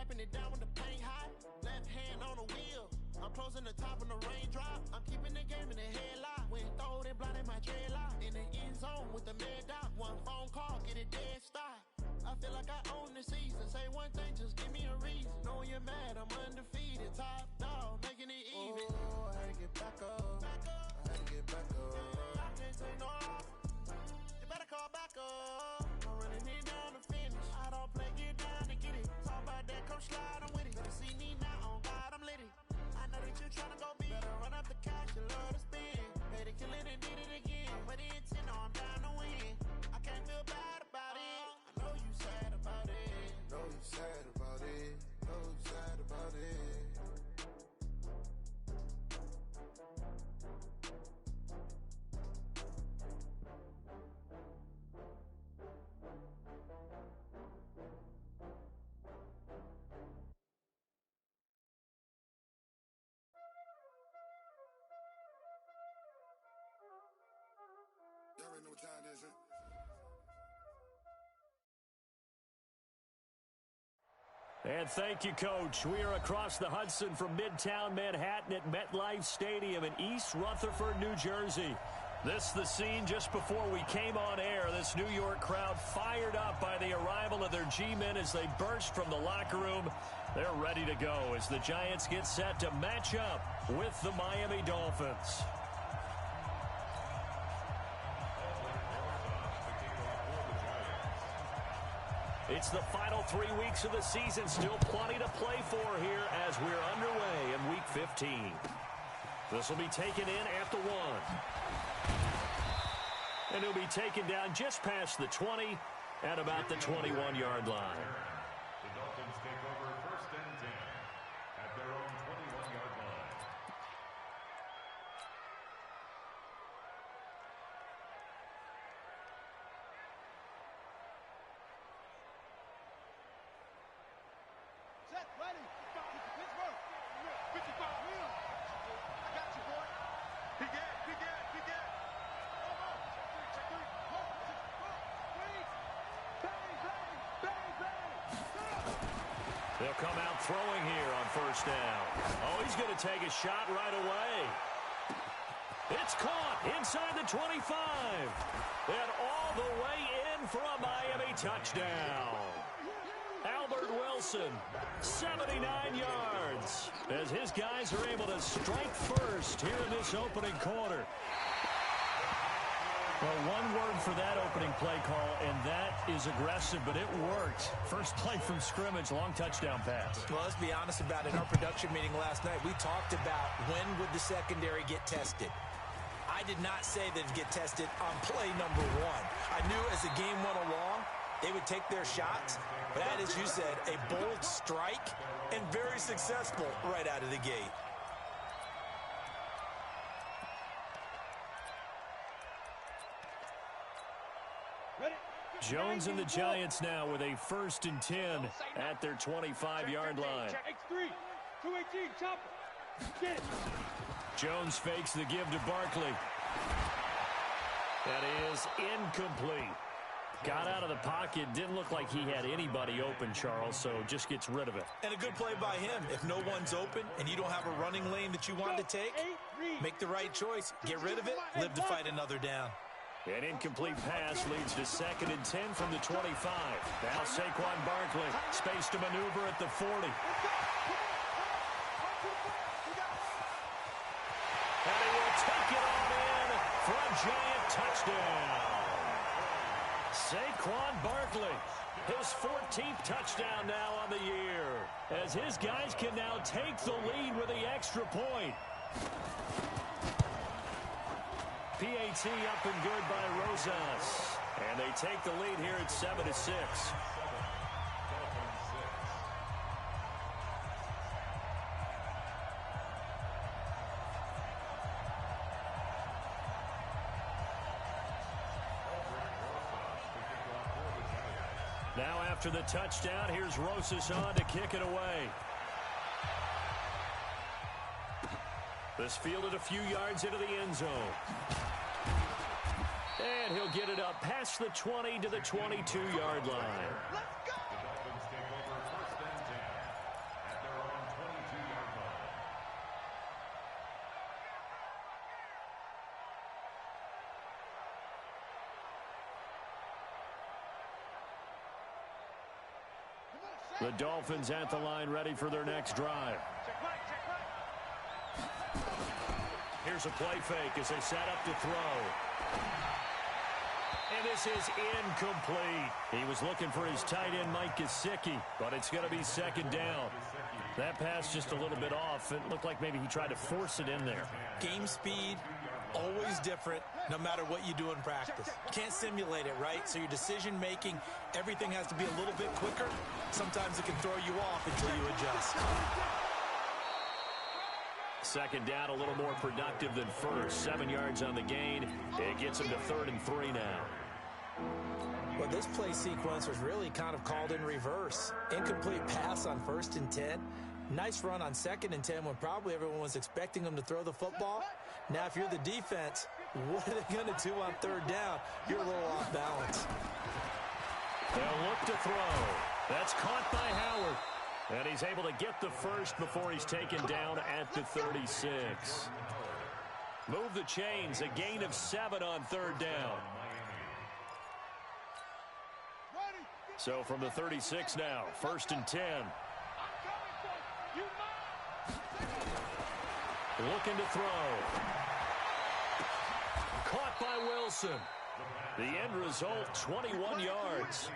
wiping it down when the paint hot. Left hand on the wheel. I'm closing the top on the raindrop. I'm keeping the game in the headlock. When throwed and blinded my dreadlock. In the end zone with the mad dot. One phone call, get it dead stop. I feel like I own the season. Say one thing, just give me a reason. Knowing you're mad, I'm undefeated. Top dog, making it even. Oh, I had to get back up. I had to get back up. I can't take no off. You better call back up. I'm running it down to finish. I don't play, get down to get it. Talk about that, come slide, I'm with it. Better see me now, on God, I'm lit it. I know that you're trying to go big. Better run up the cash, you love to spend. Made it, kill it, and did it again. But the intent, no, I'm down to win. I can't feel bad about it. I know you sad about it. Know you sad about it. Know you sad about it. Y'all already know what time it is, huh? And thank you, Coach. We are across the Hudson from Midtown Manhattan at MetLife Stadium in East Rutherford, New Jersey. This the scene just before we came on air. This New York crowd fired up by the arrival of their G-men as they burst from the locker room. They're ready to go as the Giants get set to match up with the Miami Dolphins. It's the final 3 weeks of the season. Still plenty to play for here as we're underway in Week 15. This will be taken in at the 1. And he'll be taken down just past the 20 at about the 21-yard line. The Dolphins take over 1st and 10 at their own 21-yard line. Set, ready. Pittsburgh. 55 wheel. I got you, boy. Begin. Check three. They'll come out throwing here on 1st down. Oh, he's going to take a shot right away. It's caught inside the 25. And all the way in for a Miami touchdown. Albert Wilson, 79 yards, as his guys are able to strike first here in this opening quarter. Well, one word for that opening play call, and that is aggressive, but it worked. First play from scrimmage, long touchdown pass. Well, let's be honest about it. In our production meeting last night, we talked about when would the secondary get tested. I did not say they'd get tested on play number 1. I knew as the game went along, they would take their shots. That, as you said, a bold strike and very successful right out of the gate. Jones and the Giants now with a 1st and 10 at their 25-yard line. X3, 218, chopper. Get it. Jones fakes the give to Barkley. That is incomplete. Got out of the pocket. Didn't look like he had anybody open, Charles, so just gets rid of it. And a good play by him. If no one's open and you don't have a running lane that you want to take, make the right choice. Get rid of it. Live to fight another down. An incomplete pass leads to 2nd and 10 from the 25. Now Saquon Barkley. Space to maneuver at the 40. And he will take it on in for a Giant touchdown. Saquon Barkley, his 14th touchdown now on the year, as his guys can now take the lead with the extra point. PAT up and good by Rosas. And they take the lead here at 7-6. Now after the touchdown, here's Rosas on to kick it away. This fielded a few yards into the end zone. And he'll get it up past the 20 to the 22-yard line. Let's go! The Dolphins take over 1st and 10 The Dolphins at the line, ready for their next drive. Here's a play fake as they set up to throw. And this is incomplete. He was looking for his tight end, Mike Gesicki, but it's going to be second down. That pass just a little bit off. It looked like maybe he tried to force it in there. Game speed, always different, no matter what you do in practice. You can't simulate it, right? So your decision-making, everything has to be a little bit quicker. Sometimes it can throw you off until you adjust. Second down, a little more productive than first. 7 yards on the gain. It gets him to 3rd and 3 now. Well, this play sequence was really kind of called in reverse. Incomplete pass on 1st and 10. Nice run on 2nd and 10 when probably everyone was expecting him to throw the football. Now, if you're the defense, what are they going to do on 3rd down? You're a little off balance. They'll look to throw. That's caught by Howard. And he's able to get the first before he's taken down at the 36. Move the chains. A gain of 7 on 3rd down. So from the 36 now, 1st and 10. Looking to throw. Caught by Wilson. The end result, 21 yards.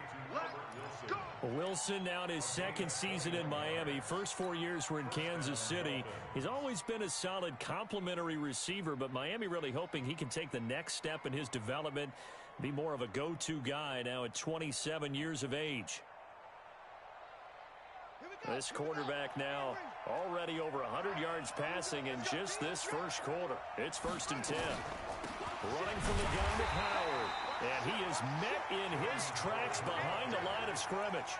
Wilson now in his 2nd season in Miami. First 4 years were in Kansas City. He's always been a solid complementary receiver, but Miami really hoping he can take the next step in his development, be more of a go-to guy now at 27 years of age. This quarterback now already over 100 yards passing in just this first quarter. It's 1st and 10. Running from the gun with Howard. And he is met in his tracks behind the line of scrimmage.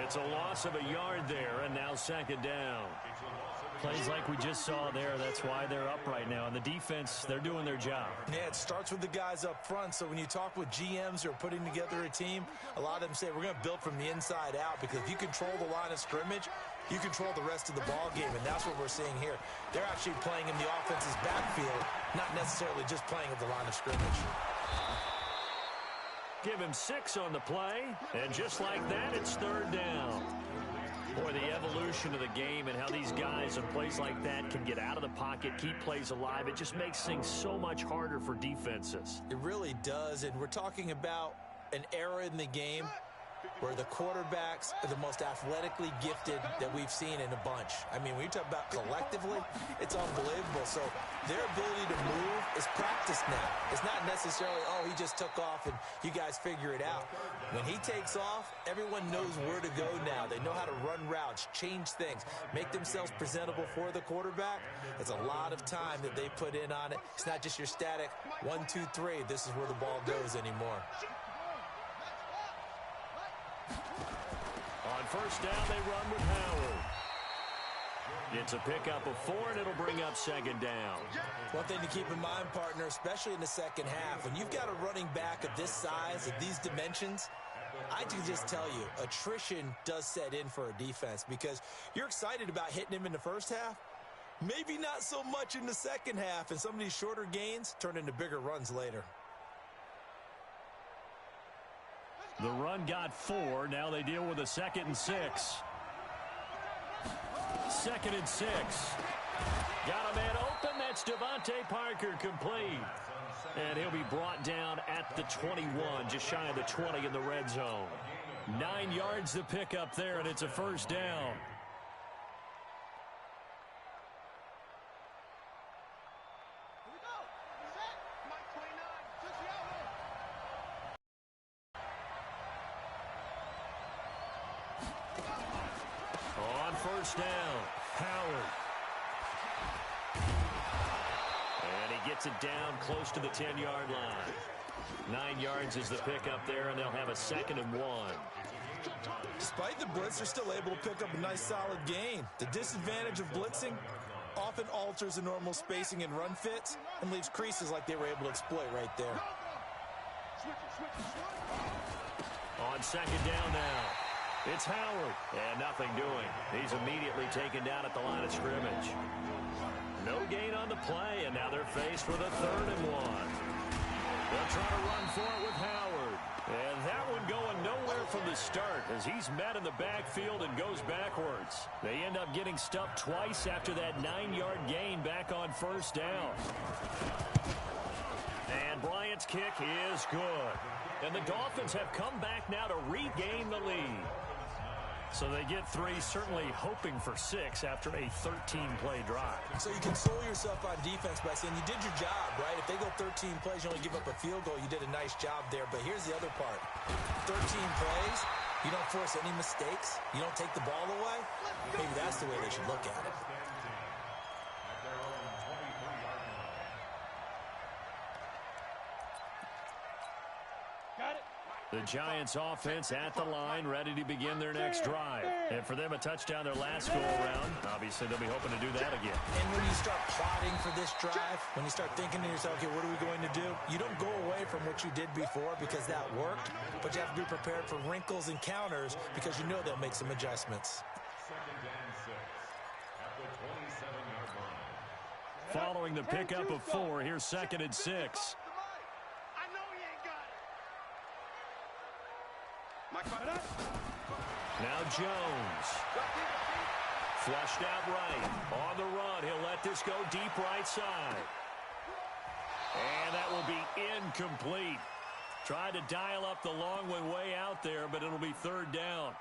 It's a loss of a yard there, and now 2nd down. Plays like we just saw there. That's why they're up right now. And the defense, they're doing their job. Yeah, it starts with the guys up front. So when you talk with GMs who are putting together a team, a lot of them say we're going to build from the inside out, because if you control the line of scrimmage, you control the rest of the ball game, and that's what we're seeing here. They're actually playing in the offense's backfield, not necessarily just playing at the line of scrimmage. Give him 6 on the play, and just like that, it's 3rd down. Boy, the evolution of the game and how these guys in plays like that can get out of the pocket, keep plays alive, it just makes things so much harder for defenses. It really does, and we're talking about an era in the game where the quarterbacks are the most athletically gifted that we've seen in a bunch. I mean, when you talk about collectively, it's unbelievable. So their ability to move is practiced now. It's not necessarily, oh, he just took off and you guys figure it out. When he takes off, everyone knows where to go now. They know how to run routes, change things, make themselves presentable for the quarterback. It's a lot of time that they put in on it. It's not just your static 1, 2, 3. This is where the ball goes anymore. On 1st down, they run with Howard. It's a pickup of 4, and it'll bring up 2nd down. One thing to keep in mind, partner, especially in the second half, when you've got a running back of this size, of these dimensions, I can just tell you, attrition does set in for a defense, because you're excited about hitting him in the first half. Maybe not so much in the second half, and some of these shorter gains turn into bigger runs later. The run got 4. Now they deal with a 2nd and 6. 2nd and 6. Got a man open. That's Devontae Parker, complete. And he'll be brought down at the 21, just shy of the 20 in the red zone. 9 yards to pick up there, and it's a 1st down. On 1st down, Howard. And he gets it down close to the 10-yard line. 9 yards is the pickup there, and they'll have a 2nd and 1. Despite the blitz, they're still able to pick up a nice solid gain. The disadvantage of blitzing often alters the normal spacing and run fits and leaves creases like they were able to exploit right there. On 2nd down now, it's Howard, and nothing doing. He's immediately taken down at the line of scrimmage. No gain on the play, and now they're faced with a 3rd and 1. They'll try to run for it with Howard, And that one going nowhere from the start as he's met in the backfield and goes backwards. They end up getting stuffed twice after that 9-yard gain back on first down. And Bryant's kick is good. And the Dolphins have come back now to regain the lead. So they get 3, certainly hoping for 6 after a 13-play drive. So you console yourself on defense by saying you did your job, right? If they go 13 plays, you only give up a field goal, you did a nice job there. But here's the other part. 13 plays, you don't force any mistakes, you don't take the ball away. Maybe that's the way they should look at it. The Giants offense at the line, ready to begin their next drive. And for them, a touchdown their last go-around. Obviously, they'll be hoping to do that again. And when you start plotting for this drive, when you start thinking to yourself, okay, what are we going to do? You don't go away from what you did before because that worked, but you have to be prepared for wrinkles and counters because you know they'll make some adjustments. 2nd and 6 at the 27-yard line. Following the pickup of 4, here's 2nd and 6. Now Jones. Flushed out right. On the run, he'll let this go deep right side. And that will be incomplete. Tried to dial up the long way out there, but it'll be 3rd down.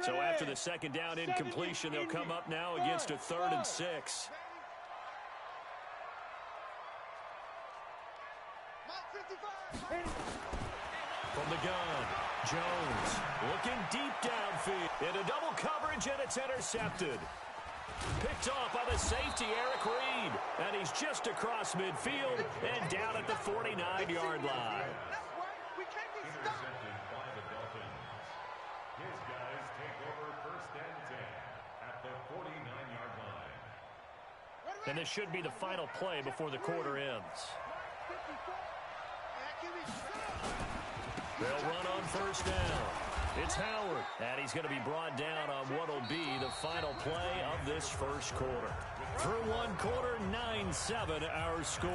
So after the 2nd down incompletion, they'll come up now against a 3rd and 6. From the gun, Jones looking deep downfield. Into double coverage, and it's intercepted. Picked off by the safety, Eric Reed. And he's just across midfield and down at the 49-yard line. Intercepted by the Dolphins. His guys take over 1st and 10 at the 49-yard line. And this should be the final play before the quarter ends. They'll run on 1st down. It's Howard, and he's going to be brought down on what will be the final play of this 1st quarter. Through 1 quarter, 9-7 our score.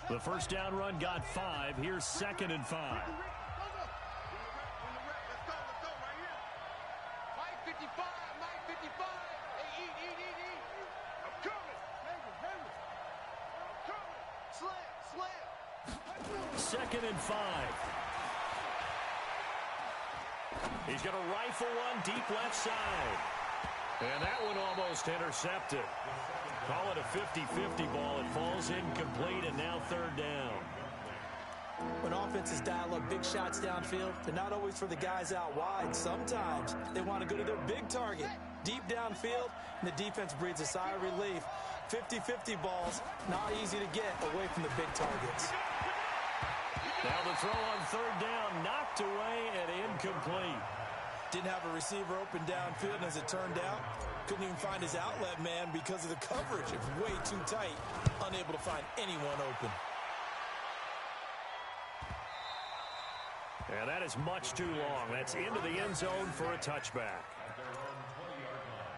The 1st down run got 5. Here's 2nd and 5. Second and 5. He's going to rifle one deep left side. And that one almost intercepted. Call it a 50-50 ball. It falls incomplete, and now 3rd down. When offenses dial up big shots downfield, they're not always for the guys out wide. Sometimes they want to go to their big target. Deep downfield, and the defense breathes a sigh of relief. 50-50 balls, not easy to get away from the big targets. Now the throw on 3rd down, knocked away and incomplete. Didn't have a receiver open downfield, and as it turned out, couldn't even find his outlet man because of the coverage. It's way too tight, unable to find anyone open. And that is much too long. That's into the end zone for a touchback. At their own 20-yard line.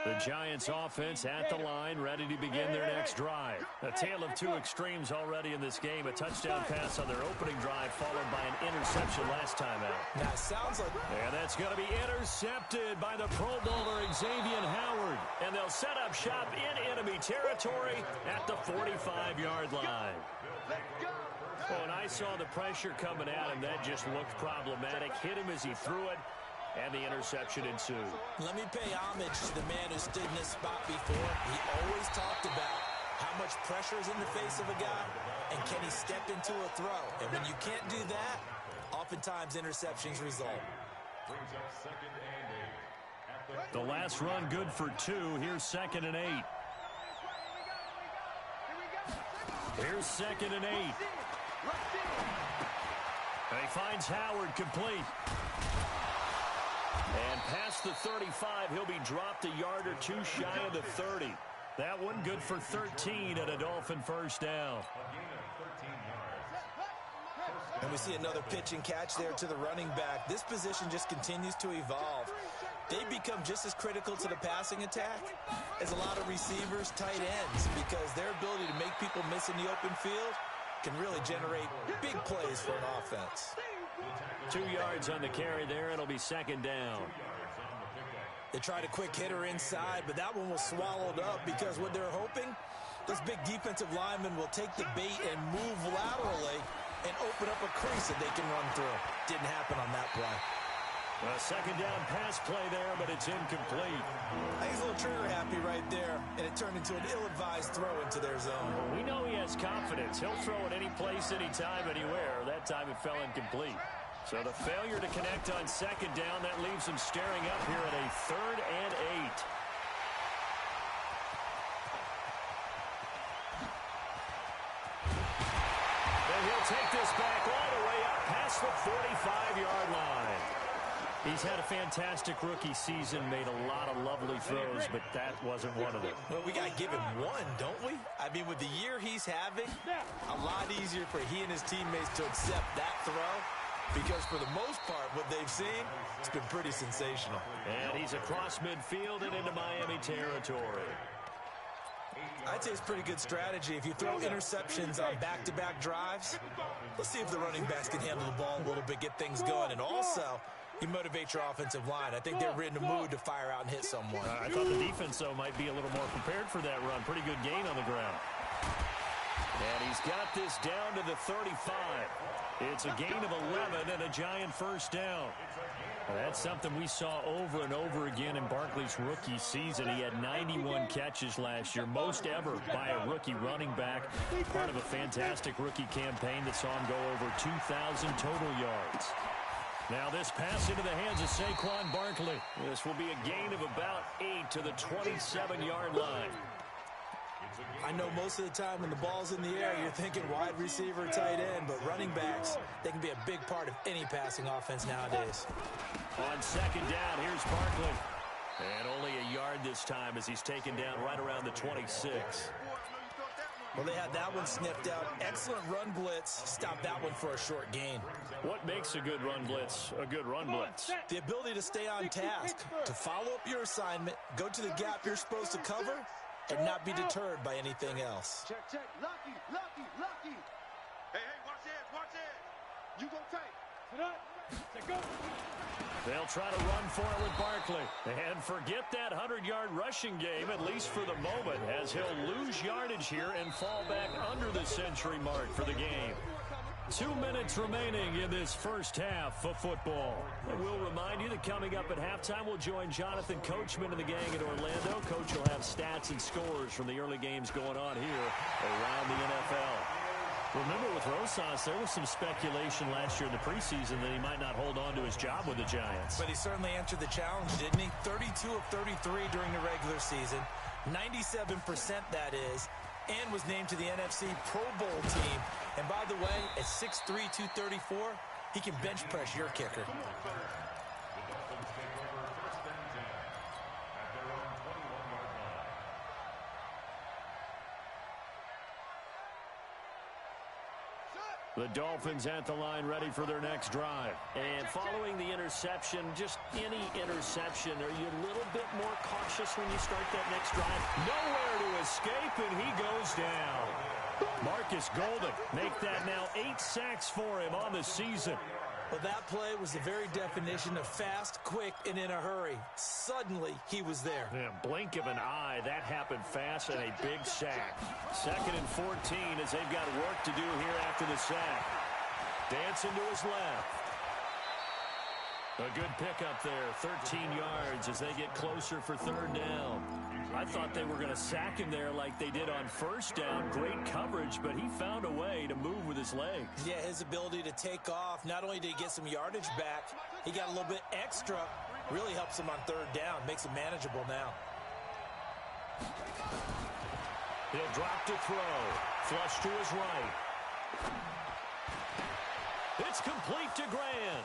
The Giants offense at the line, ready to begin their next drive. A tale of 2 extremes already in this game. A touchdown pass on their opening drive, followed by an interception last time out. Now, it sounds like... And that's going to be intercepted by the Pro Bowler Xavier Howard. And they'll set up shop in enemy territory at the 45-yard line. Oh, and I saw the pressure coming at him. That just looked problematic. Hit him as he threw it. And the interception ensued. Let me pay homage to the man who stood in this spot before. He always talked about how much pressure is in the face of a guy, and can he step into a throw. And when you can't do that, oftentimes interceptions result. Brings up 2nd and 8. The last run good for 2. Here's 2nd and 8. Here's 2nd and 8. And he finds Howard complete. And past the 35, he'll be dropped a yard or 2 shy of the 30. That one good for 13 at a Dolphin 1st down. A gain of 13 yards. And we see another pitch and catch there to the running back. This position just continues to evolve. They become just as critical to the passing attack as a lot of receivers, tight ends, because their ability to make people miss in the open field can really generate big plays for an offense. 2 yards on the carry there. It'll be second down. They tried a quick hitter inside, but that one was swallowed up because what they're hoping, those big defensive linemen will take the bait and move laterally and open up a crease that they can run through. Didn't happen on that play. A second down pass play there, but it's incomplete. He's a little trigger happy right there, and it turned into an ill-advised throw into their zone. We know he has confidence. He'll throw it any place, anytime, anywhere. That time it fell incomplete. So the failure to connect on second down, that leaves him staring up here at a 3rd and 8. And he'll take this back all the way up past the 45-yard line. He's had a fantastic rookie season, made a lot of lovely throws, but that wasn't one of them. Well, we got to give him one, don't we? I mean, with the year he's having, a lot easier for he and his teammates to accept that throw, because for the most part, what they've seen, it's been pretty sensational. And he's across midfield and into Miami territory. I'd say it's pretty good strategy. If you throw interceptions on back-to-back drives, let's see if the running backs can handle the ball a little bit, get things going, and also you motivate your offensive line. I think they're in the mood to fire out and hit someone. I thought the defense, though, might be a little more prepared for that run. Pretty good gain on the ground. And he's got this down to the 35. It's a gain of 11 and a giant first down. Well, that's something we saw over and over again in Barkley's rookie season. He had 91 catches last year, most ever by a rookie running back. Part of a fantastic rookie campaign that saw him go over 2,000 total yards. Now this pass into the hands of Saquon Barkley. This will be a gain of about 8 to the 27-yard line. I know most of the time when the ball's in the air, you're thinking wide receiver, tight end, but running backs, they can be a big part of any passing offense nowadays. On second down, here's Barkley. And only a yard this time as he's taken down right around the 26. Well, they had that one sniffed out. Excellent run blitz. Stopped that one for a short gain. What makes a good run blitz a good run blitz? The ability to stay on task, to follow up your assignment, go to the gap you're supposed to cover, and not be deterred by anything else. Check, check. Lucky, lucky, lucky. Hey, hey, watch this, watch this. You go tight. Sit up. Check go. They'll try to run for it with Barkley. And forget that 100-yard rushing game, at least for the moment, as he'll lose yardage here and fall back under the century mark for the game. 2 minutes remaining in this first half of football. And we'll remind you that coming up at halftime, we'll join Jonathan Coachman and the gang in Orlando. Coach will have stats and scores from the early games going on here around the NFL. Remember, with Rosas, there was some speculation last year in the preseason that he might not hold on to his job with the Giants. But he certainly answered the challenge, didn't he? 32 of 33 during the regular season, 97% that is, and was named to the NFC Pro Bowl team. And by the way, at 6'3", 234, he can bench press your kicker. The Dolphins at the line, ready for their next drive. And following the interception, just any interception, are you a little bit more cautious when you start that next drive? Nowhere to escape, and he goes down. Marcus Golden, make that now 8 sacks for him on the season. Well, that play was the very definition of fast, quick, and in a hurry. Suddenly, he was there. Yeah, blink of an eye, that happened fast, and a big sack. 2nd and 14 as they've got work to do here after the sack. Dancing to his left. A good pickup there, 13 yards as they get closer for 3rd down. I thought they were going to sack him there like they did on 1st down. Great coverage, but he found a way to move with his legs. Yeah, his ability to take off, not only did he get some yardage back, he got a little bit extra. Really helps him on 3rd down, makes it manageable now. He'll drop to throw. Flush to his right. It's complete to Grant.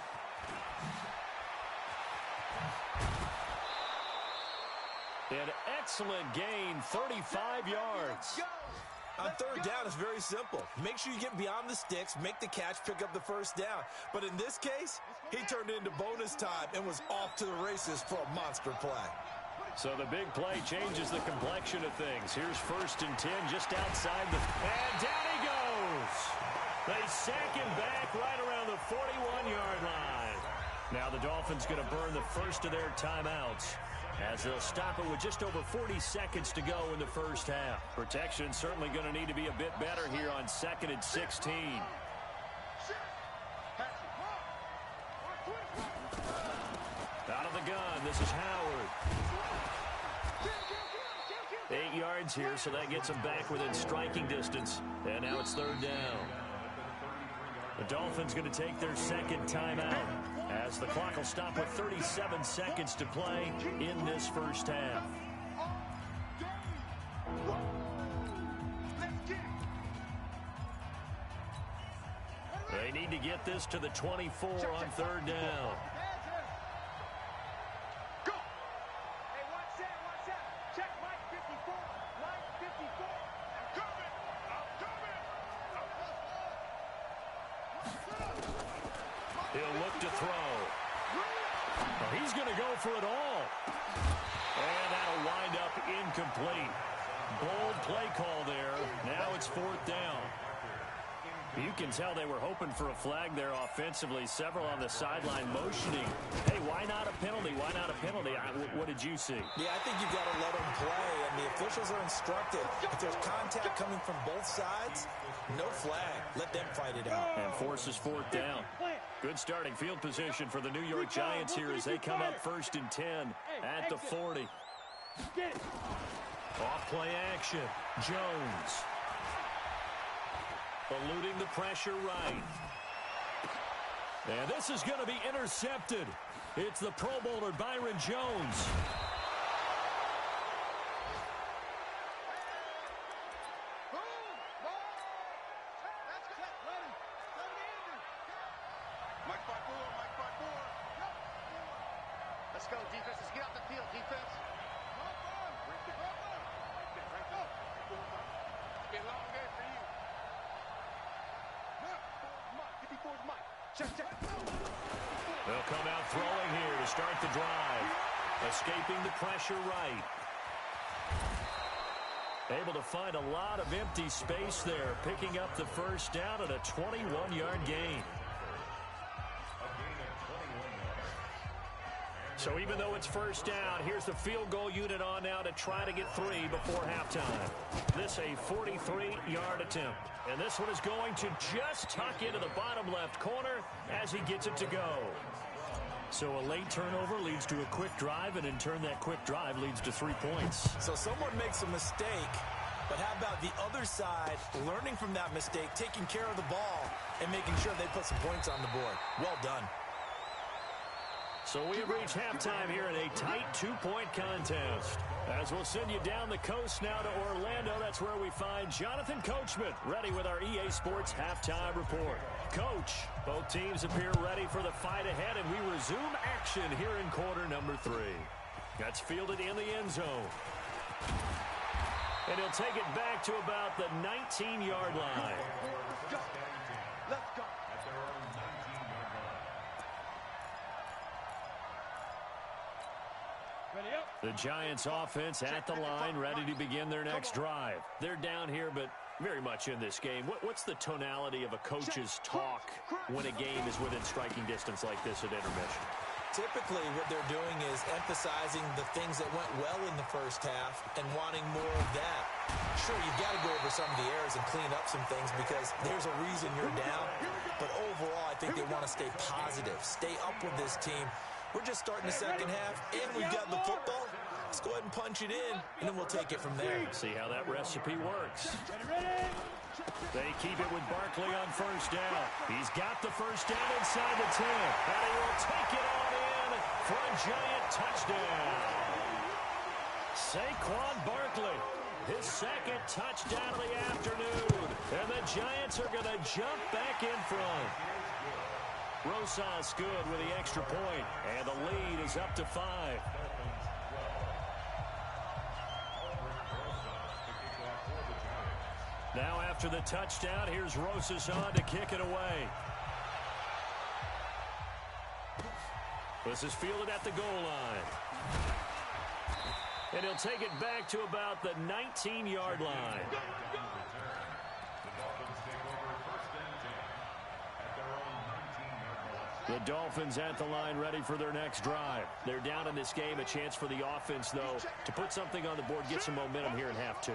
An excellent gain, 35 yards. On third down, it's very simple. Make sure you get beyond the sticks, make the catch, pick up the first down. But in this case, he turned into bonus time and was off to the races for a monster play. So the big play changes the complexion of things. Here's 1st and 10 just outside the... And down he goes! They sack him back right around the 41-yard line. Now the Dolphins going to burn the first of their timeouts, as they'll stop it with just over 40 seconds to go in the first half. Protection certainly going to need to be a bit better here on 2nd and 16. Out of the gun, this is Howard. 8 yards here, so that gets him back within striking distance. And now it's 3rd down. The Dolphins going to take their 2nd timeout, as the clock will stop with 37 seconds to play in this first half. They need to get this to the 24 on 3rd down. He'll look to throw. Well, he's going to go for it all. And that'll wind up incomplete. Bold play call there. Now it's 4th down. You can tell they were hoping for a flag there offensively. Several on the sideline motioning. Hey, why not a penalty? Why not a penalty? What did you see? Yeah, I think you've got to let them play, and the officials are instructed. If there's contact coming from both sides, no flag. Let them fight it out. And forces 4th down. Good starting field position for the New York Giants here as they come up 1st and 10 at the 40. Off play action. Jones. Eluding the pressure right. And this is going to be intercepted. It's the Pro Bowler Byron Jones. Let's go, defense. Let's get off the field, defense. It's been a long day for you. They'll come out throwing here to start the drive. Escaping the pressure right. Able to find a lot of empty space there, picking up the first down at a 21-yard gain. So even though it's first down, here's the field goal unit on now to try to get 3 before halftime. This a 43-yard attempt. And this one is going to just tuck into the bottom left corner as he gets it to go. So a late turnover leads to a quick drive, and in turn that quick drive leads to 3 points. So someone makes a mistake, but how about the other side learning from that mistake, taking care of the ball, and making sure they put some points on the board? Well done. So we have reached halftime here in a tight 2-point contest. As we'll send you down the coast now to Orlando, that's where we find Jonathan Coachman, ready with our EA Sports Halftime Report. Coach, both teams appear ready for the fight ahead, and we resume action here in quarter number 3. That's fielded in the end zone. And he'll take it back to about the 19-yard line. Let's go. The Giants offense at the line, ready to begin their next drive. They're down here, but very much in this game. What's the tonality of a coach's talk when a game is within striking distance like this at intermission? Typically, what they're doing is emphasizing the things that went well in the first half and wanting more of that. Sure, you've got to go over some of the errors and clean up some things because there's a reason you're down. But overall, I think they want to stay positive, stay up with this team. We're just starting the second half, and we've got the football. Let's go ahead and punch it in, and then we'll take it from there. See how that recipe works. They keep it with Barkley on first down. He's got the first down inside the 10. And he will take it on in for a Giant touchdown. Saquon Barkley, his second touchdown of the afternoon. And the Giants are going to jump back in front. Rosas good with the extra point, and the lead is up to 5. After the touchdown, here's Rosas on to kick it away. This is fielded at the goal line. And he'll take it back to about the 19-yard line. The Dolphins at the line ready for their next drive. They're down in this game. A chance for the offense, though, to put something on the board, get some momentum here in half two.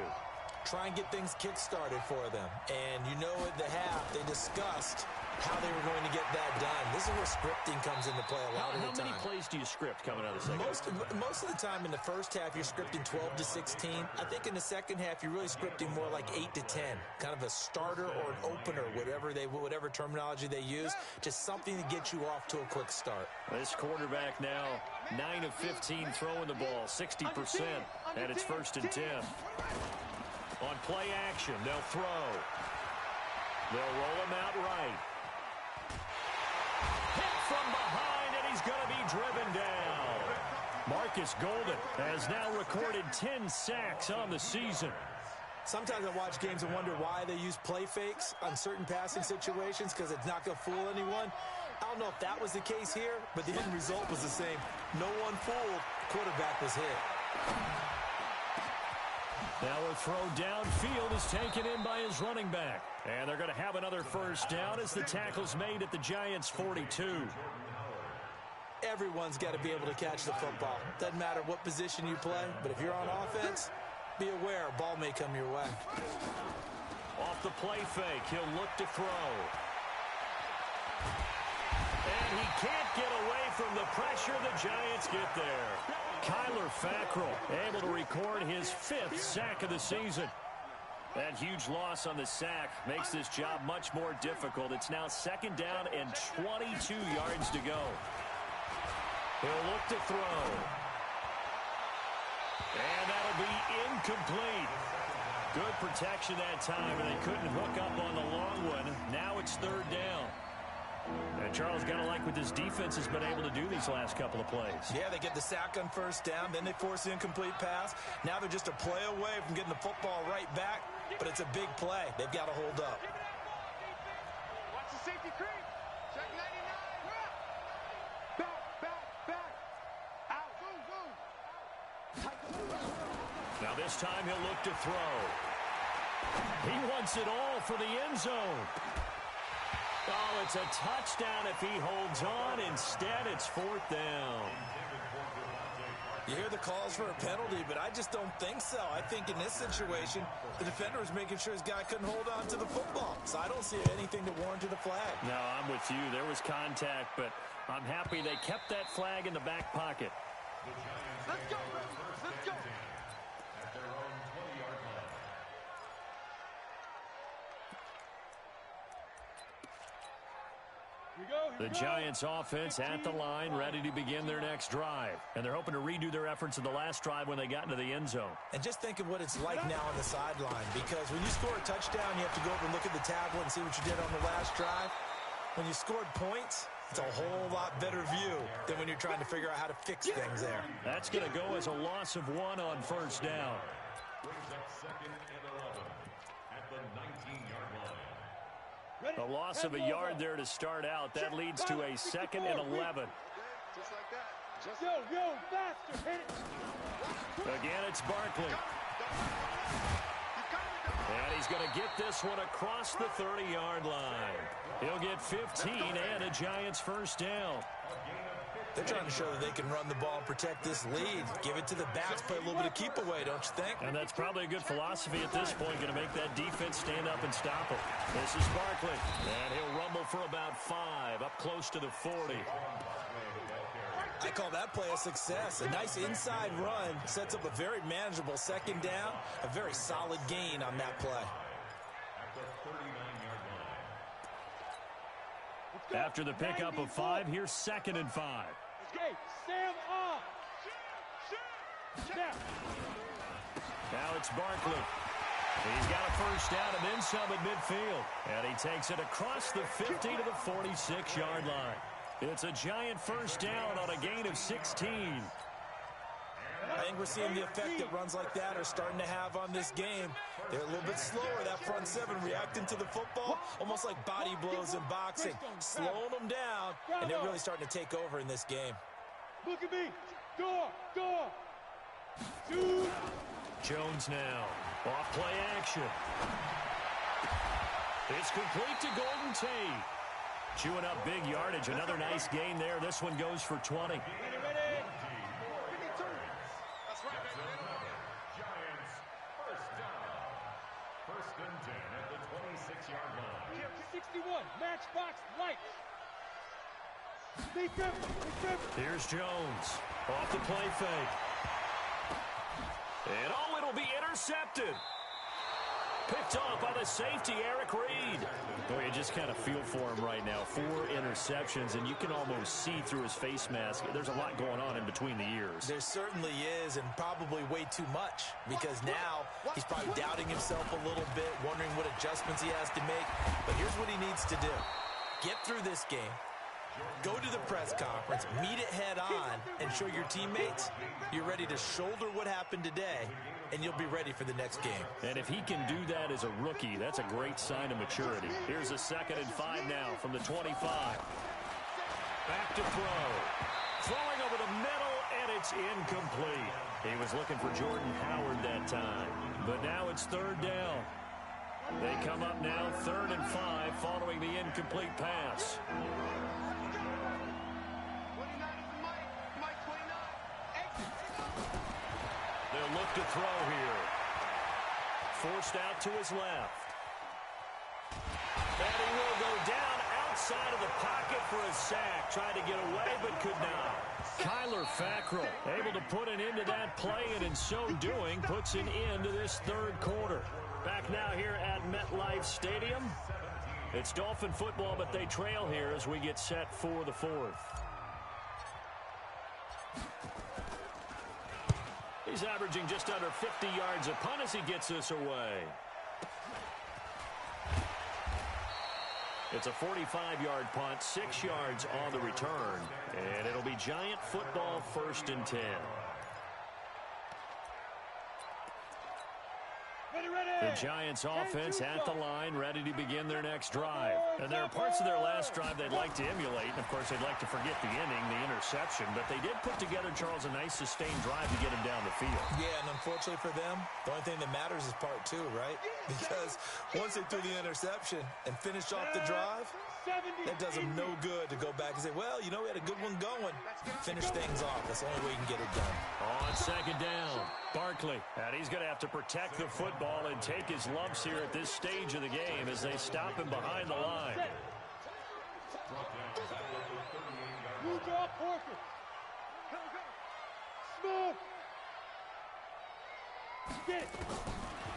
Try and get things kick-started for them. And you know at the half, they discussed how they were going to get that done. This is where scripting comes into play a lot of the time. How many plays do you script coming out of the second half? Most of the time in the first half, you're scripting 12 to 16. I think in the second half, you're really scripting more like 8 to 10. Kind of a starter or an opener, whatever terminology they use. Just something to get you off to a quick start. This quarterback now 9 of 15 throwing the ball, 60%, and it's 1st and 10. On play action, they'll throw. They'll roll him out right. Hit from behind, and he's going to be driven down. Marcus Golden has now recorded 10 sacks on the season. Sometimes I watch games and wonder why they use play fakes on certain passing situations, because it's not going to fool anyone. I don't know if that was the case here, but the end result was the same. No one fooled. Quarterback was hit. Now a throw downfield is taken in by his running back. And they're going to have another first down as the tackle's made at the Giants' 42. Everyone's got to be able to catch the football. Doesn't matter what position you play, but if you're on offense, be aware a ball may come your way. Off the play fake, he'll look to throw. And he can't get away from the pressure. The Giants get there. Kyler Fackrell able to record his 5th sack of the season. That huge loss on the sack makes this job much more difficult. It's now 2nd down and 22 yards to go. He'll look to throw. And that'll be incomplete. Good protection that time, and they couldn't hook up on the long one. Now it's 3rd down. And Charles, got to like what this defense has been able to do these last couple of plays. Yeah, they get the sack on 1st down, then they force the incomplete pass. Now they're just a play away from getting the football right back, but it's a big play. They've got to hold up. Watch the safety creep. Check 99. Back. Out. Move. Now this time he'll look to throw. He wants it all for the end zone. Oh, it's a touchdown if he holds on. Instead, it's 4th down. You hear the calls for a penalty, but I just don't think so. I think in this situation, the defender was making sure his guy couldn't hold on to the football. So I don't see anything to warrant the flag. No, I'm with you. There was contact, but I'm happy they kept that flag in the back pocket. Let's go. Let's go. At their own 20-yard line. The Giants offense at the line, ready to begin their next drive. And they're hoping to redo their efforts in the last drive when they got into the end zone. And just think of what it's like now on the sideline, because when you score a touchdown, you have to go over and look at the tablet and see what you did on the last drive. When you scored points, it's a whole lot better view than when you're trying to figure out how to fix things there. That's going to go as a loss of 1 on 1st down. Brings up 2nd and 11 at the 19-yard line. A loss of a yard there to start out. That leads to a 2nd and 11. Just like that. Yo, faster, hit it. Again, it's Barkley. And he's going to get this one across the 30-yard line. He'll get 15 and a Giants 1st down. They're trying to show that they can run the ball and protect this lead. Give it to the backs, play a little bit of keep away, don't you think? And that's probably a good philosophy at this point, going to make that defense stand up and stop it. This is Barkley, and he'll rumble for about 5, up close to the 40. I call that play a success. A nice inside run sets up a very manageable 2nd down, a very solid gain on that play. At the 39-yard line. After the pickup of 5, here's 2nd and 5. Okay, Sam off. Snap. Now it's Barkley. He's got a 1st down and then some at midfield. And he takes it across the 50 to the 46-yard line. It's a Giant 1st down on a gain of 16. I think we're seeing the effect that runs like that are starting to have on this game. They're a little bit slower, that front seven, reacting to the football, almost like body blows in boxing, slowing them down, and they're really starting to take over in this game. Look at me. Door. Jones now. Off play action. It's complete to Golden Tate. Chewing up big yardage. Another nice gain there. This one goes for 20. Giants first down. First and 10 at the 26-yard line. 61. Matchbox lights. Here's Jones. Off the play fake. And it'll be intercepted. Picked off by the safety, Eric Reed. Boy, you just kind of feel for him right now. 4 interceptions, and you can almost see through his face mask. There's a lot going on in between the ears. There certainly is, and probably way too much, because now he's probably doubting himself a little bit, wondering what adjustments he has to make. But here's what he needs to do. Get through this game. Go to the press conference, meet it head on, and show your teammates you're ready to shoulder what happened today, and you'll be ready for the next game. And if he can do that as a rookie, that's a great sign of maturity. Here's a 2nd and 5 now from the 25. Back to throw. Throwing over the middle, and it's incomplete. He was looking for Jordan Howard that time. But now it's 3rd down. They come up now 3rd and 5 following the incomplete pass. They'll look to throw here. Forced out to his left. And he will go down outside of the pocket for a sack. Tried to get away, but could not. Kyler Fackrell able to put an end to that play, and in so doing, puts an end to this 3rd quarter. Back now here at MetLife Stadium. It's Dolphin football, but they trail here as we get set for the 4th. He's averaging just under 50 yards a punt as he gets this away. It's a 45-yard punt, 6 yards on the return, and it'll be Giant football 1st and 10. The Giants offense at the line, ready to begin their next drive. And there are parts of their last drive they'd like to emulate. And, of course, they'd like to forget the inning, the interception. But they did put together, Charles, a nice sustained drive to get him down the field. Yeah, and unfortunately for them, the only thing that matters is part 2, right? Because once they threw the interception and finished off the drive, that does them no good to go back and say, well, you know, we had a good one going. Finish things off. That's the only way you can get it done. On 2nd down, Barkley. And he's going to have to protect the football and take his lumps here at this stage of the game as they stop him behind the line.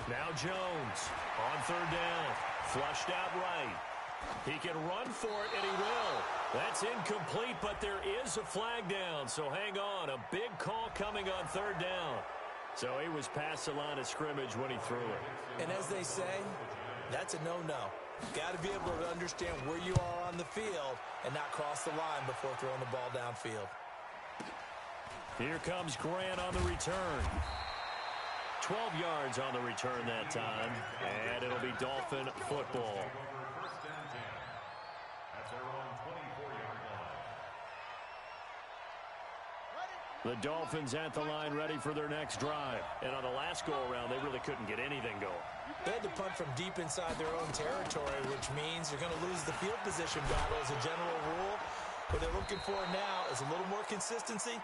Now Jones on 3rd down. Flushed out right. He can run for it, and he will. That's incomplete, but there is a flag down, so hang on. A big call coming on 3rd down. So he was past the line of scrimmage when he threw it. And as they say, that's a no-no. Got to be able to understand where you are on the field and not cross the line before throwing the ball downfield. Here comes Grant on the return. 12 yards on the return that time, and it'll be Dolphin football. The Dolphins at the line ready for their next drive. And on the last go-around, they really couldn't get anything going. They had to punt from deep inside their own territory, which means you're going to lose the field position battle as a general rule. What they're looking for now is a little more consistency,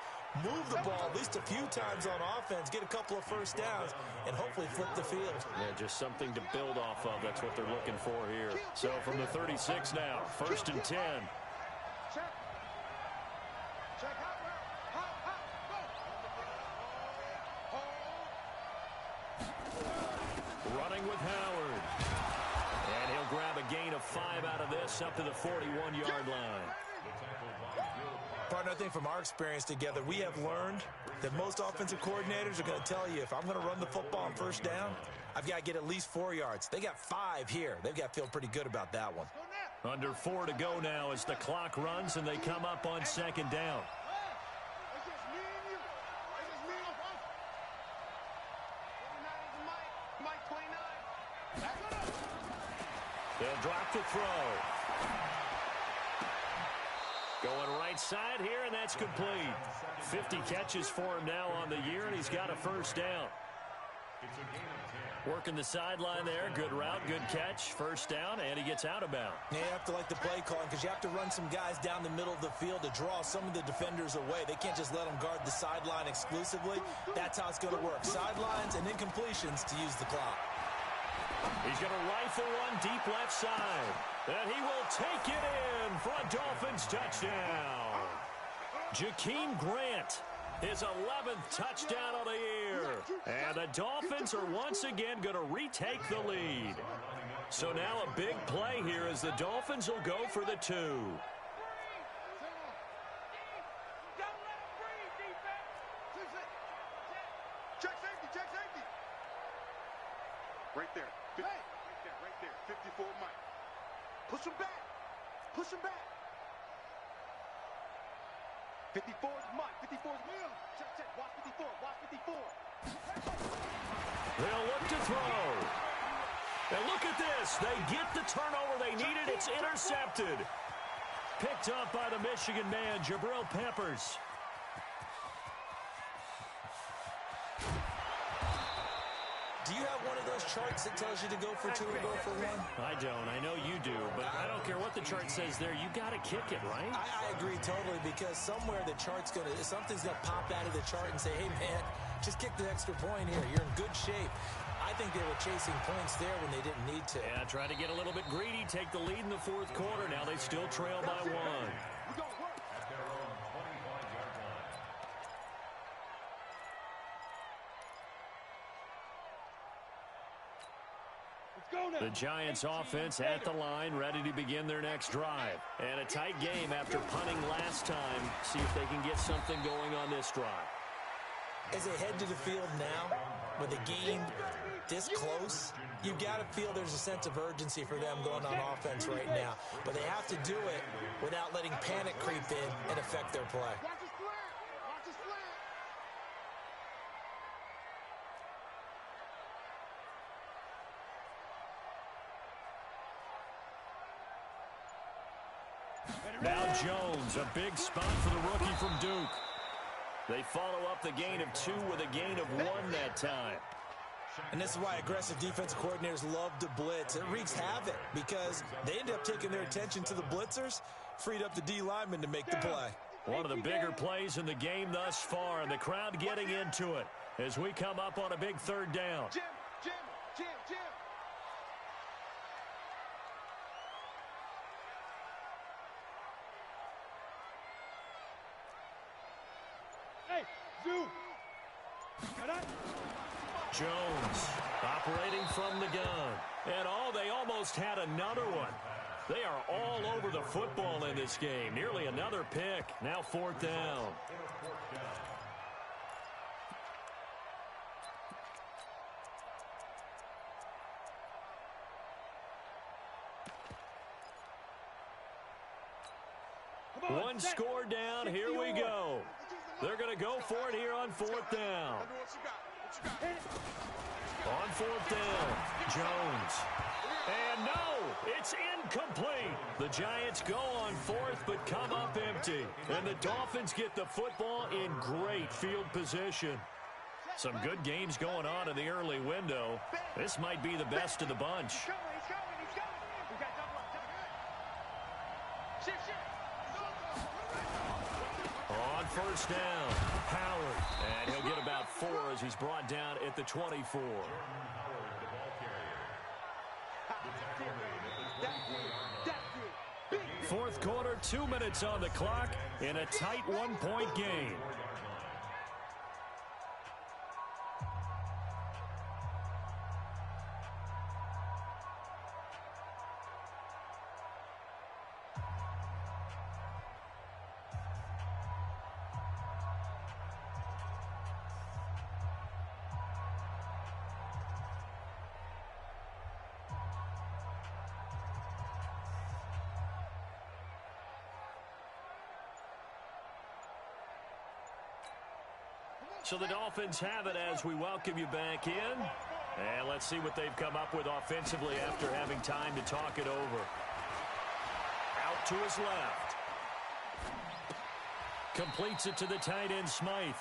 move the ball at least a few times on offense, get a couple of first downs, and hopefully flip the field. Yeah, just something to build off of. That's what they're looking for here. So from the 36 now, 1st and 10. Running with Howard. And he'll grab a gain of 5 out of this up to the 41-yard line. Partner, I think from our experience together, we have learned that most offensive coordinators are going to tell you, if I'm going to run the football on 1st down, I've got to get at least 4 yards. They got 5 here. They've got to feel pretty good about that one. Under 4 to go now as the clock runs and they come up on 2nd down. He'll drop the throw. Going right side here, and that's complete. 50 catches for him now on the year, and he's got a first down. Working the sideline there. Good route, good catch. First down, and he gets out of bounds. Yeah, you have to like the play calling because you have to run some guys down the middle of the field to draw some of the defenders away. They can't just let them guard the sideline exclusively. That's how it's going to work. Sidelines and incompletions to use the clock. He's going to rifle one deep left side. And he will take it in for a Dolphins touchdown. Jakeem Grant, his 11th touchdown of the year. And the Dolphins are once again going to retake the lead. So now a big play here as the Dolphins will go for the 2. Check safety. Right there. Right there. 54 Mike. Push him back. 54 is Mike. 54 is Will. Check. Watch 54. They'll look to throw. And look at this. They get the turnover they needed. It's intercepted. Picked up by the Michigan man, Jabril Peppers. Do you have one of those charts that tells you to go for 2 or go for 1? I don't. I know you do, but I don't care what the chart says there. You got to kick it, right? I agree totally because somewhere the chart's something's going to pop out of the chart and say, hey, man, just kick the extra point here. You're in good shape. I think they were chasing points there when they didn't need to. Yeah, try to get a little bit greedy, take the lead in the fourth quarter. Now they still trail by 1. The Giants offense at the line, ready to begin their next drive. And a tight game after punting last time. See if they can get something going on this drive. As they head to the field now, with a game this close, you've got to feel there's a sense of urgency for them going on offense right now. But they have to do it without letting panic creep in and affect their play. Now Jones, a big spot for the rookie from Duke. They follow up the gain of 2 with a gain of 1 that time. And this is why aggressive defensive coordinators love to blitz. It wreaks havoc because they end up taking their attention to the blitzers, freed up the D lineman to make the play. One of the bigger plays in the game thus far, and the crowd getting into it as we come up on a big third down. Jim. Hey, Zoo. Jones operating from the gun. And they almost had another one. They are all over the football in this game. Nearly another pick. Now 4th down. One score down. Here we go. They're going to go for it here on 4th down. On 4th down, Jones. And no, it's incomplete. The Giants go on 4th but come up empty. And the Dolphins get the football in great field position. Some good games going on in the early window. This might be the best of the bunch. On 1st down, Howard. And he'll get about 4 as he's brought down at the 24. Fourth quarter, 2 minutes on the clock in a tight 1-point game. So the Dolphins have it as we welcome you back in. And let's see what they've come up with offensively after having time to talk it over. Out to his left. Completes it to the tight end, Smythe.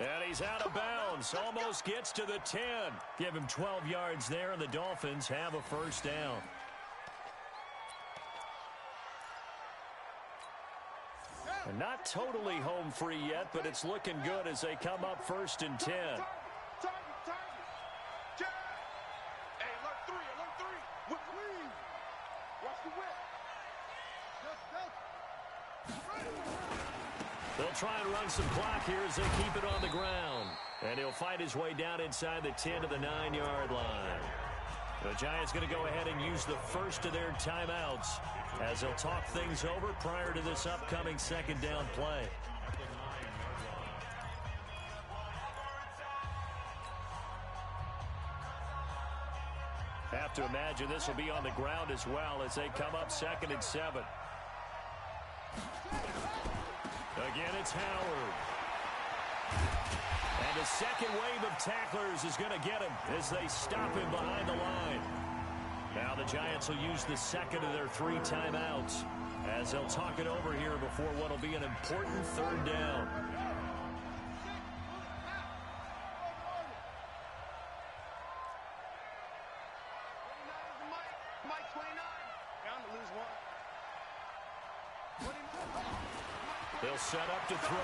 And he's out of bounds. Almost gets to the 10. Give him 12 yards there, and the Dolphins have a first down. And not totally home free yet, but it's looking good as they come up 1st and 10. They'll try and run some clock here as they keep it on the ground. And he'll fight his way down inside the 10 to the 9-yard line. The Giants going to go ahead and use the first of their timeouts as they'll talk things over prior to this upcoming second down play. Have to imagine this will be on the ground as well as they come up 2nd and 7. Again, it's Howard. And a second wave of tacklers is going to get him as they stop him behind the line. Now the Giants will use the second of their 3 timeouts as they'll talk it over here before what will be an important 3rd down. They'll set up to throw.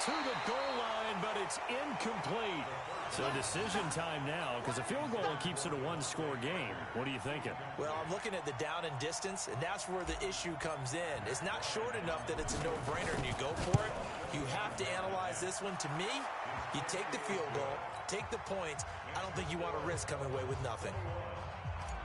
To the goal line, but it's incomplete. So decision time now because a field goal keeps it a 1-score game. What are you thinking? Well, I'm looking at the down and distance, and that's where the issue comes in. It's not short enough that it's a no-brainer and you go for it. You have to analyze this one. To me, you take the field goal, take the points. I don't think you want to risk coming away with nothing.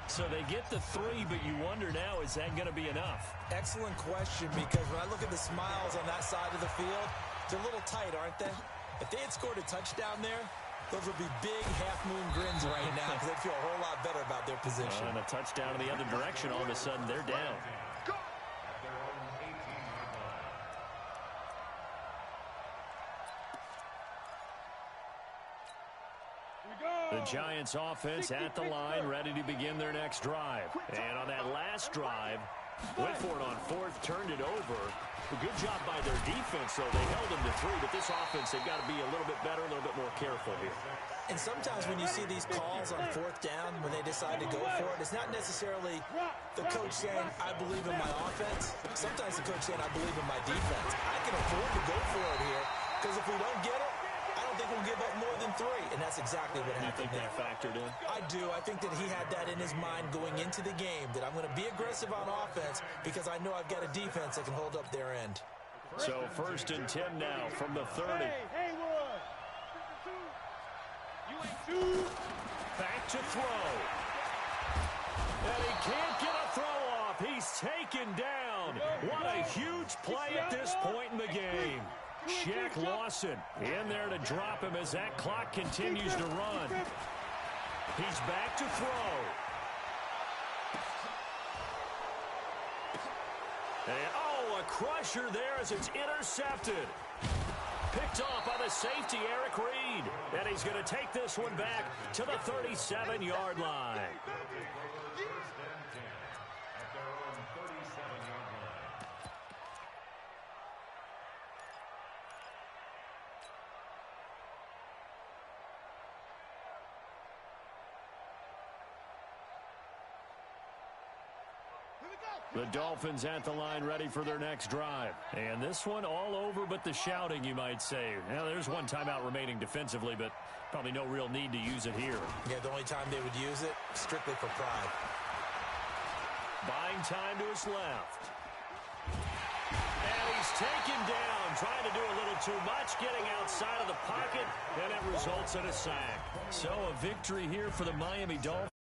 So they get the 3, but you wonder now, is that going to be enough? Excellent question, because when I look at the smiles on that side of the field, they're a little tight, aren't they? If they had scored a touchdown there, those would be big half-moon grins right now because they'd feel a whole lot better about their position. And a touchdown in the other direction, all of a sudden they're down. The Giants offense at the line, ready to begin their next drive. And on that last drive, went for it on 4th, turned it over. A good job by their defense, though. They held them to 3, but this offense, they've got to be a little bit better, a little bit more careful here. And sometimes when you see these calls on 4th down, when they decide to go for it, it's not necessarily the coach saying, I believe in my offense. Sometimes the coach saying, I believe in my defense. I can afford to go for it here, because if we don't get it, I don't think we'll give up more than 3, and that's exactly what happened. You think that factored in? I do. I think that he had that in his mind going into the game, that I'm going to be aggressive on offense because I know I've got a defense that can hold up their end. So 1st and 10 now from the 30. Back to throw. And he can't get a throw off. He's taken down. What a huge play at this point in the game. Shaq Lawson in there to drop him as that clock continues to run. He's back to throw. And, a crusher there as it's intercepted. Picked off by the safety, Eric Reed. And he's going to take this one back to the 37-yard line. The Dolphins at the line ready for their next drive. And this one all over but the shouting, you might say. Now, there's one timeout remaining defensively, but probably no real need to use it here. Yeah, the only time they would use it, strictly for pride. Buying time to his left. And he's taken down, trying to do a little too much, getting outside of the pocket, and it results in a sack. So a victory here for the Miami Dolphins.